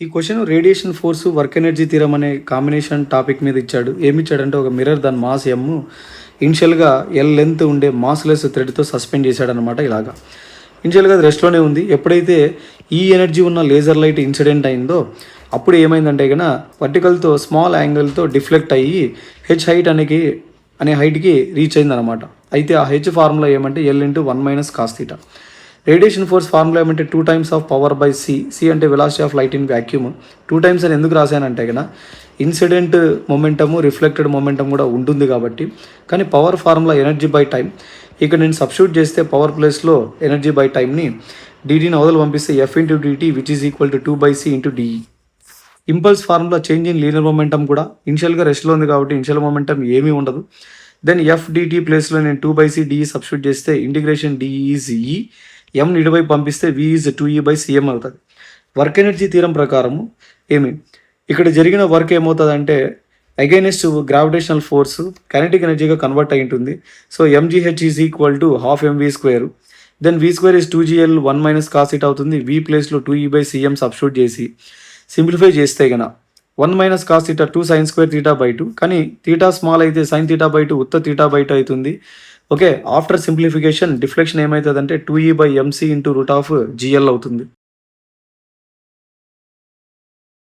ఈ question radiation force, work energy theorem అనే combination topic మీద ఇచ్చాడు. ఏమిచ్చాడంటే ఒక మిర్రర్ దాని మాస్ ఎమ్ ఇనిషియల్‌గా ఎల్ లెంత్ ఉండే మాస్‌లెస్ థ్రెడ్‌తో సస్పెండ్ చేశాడనమాట ఇలాగా. ఇనిషియల్‌గా అది రెస్ట్‌లోనే ఉంది. ఎప్పుడైతే ఈ ఎనర్జీ ఉన్న లేజర్ లైట్ ఇన్సిడెంట్ అయిందో అప్పుడు ఏమైందంటే గన వర్టికల్‌తో స్మాల్ యాంగిల్‌తో డిఫ్లెక్ట్ అయ్యి హెచ్ హైట్ అనే హైట్‌కి రీచ్ అయిందనమాట. అయితే ఆ హెచ్ ఫార్ములా ఏమంటే L into 1 - cos theta. Radiation force formula ఏమంటే 2 times of power by C. C అంటే velocity of light in vacuum. 2 times అని ఎందుకు రాశానంటే కనుక ఇన్సిడెంట్ మొమెంటము, రిఫ్లెక్టెడ్ మొమెంటం కూడా ఉంటుంది కాబట్టి. కానీ power formula energy by time. ఇక్కడ నేను సబ్స్టిట్యూట్ చేస్తే పవర్ ప్లేస్లో ఎనర్జీ బై టైంని డీటీని అవతల పంపిస్తే F into dt which is equal to 2/c into dE. Impulse formula change in linear momentum కూడా ఇనిషియల్గా రెస్ట్లో ఉంది కాబట్టి ఇనిషియల్ మొమెంటం ఏమీ ఉండదు. దెన్ ఎఫ్ డిటీ ప్లేస్లో నేను 2/c డిఈ సబ్స్టిట్యూట్ చేస్తే ఇంటిగ్రేషన్ డిఈ ఈజ్ ఈ. ఎం ఇటువైపు పంపిస్తే వి ఈజ్ 2e/cm అవుతుంది. వర్క్ ఎనర్జీ థీరం ప్రకారము ఇక్కడ జరిగిన వర్క్ ఏమవుతుందంటే అగైనెస్ట్ గ్రావిటేషనల్ ఫోర్స్ కైనెటిక్ ఎనర్జీగా కన్వర్ట్ అయి ఉంటుంది. So mgh is equal to ½ mv². Then v² is 2gl 1 - cos ఇట్ అవుతుంది. v ప్లేస్లో 2e/cm సబ్స్టిట్యూట్ చేసి సింప్లిఫై చేస్తే గన 1 - కాస్ θ 2 sin² θ/2. కానీ థీటా స్మాల్ అయితే sin θ/2 ఉత్త θ/2 అవుతుంది. ఓకే, ఆఫ్టర్ సింప్లిఫికేషన్ డిఫ్లెక్షన్ ఏమవుతుందంటే 2e/mc ఇంటూ √gl అవుతుంది.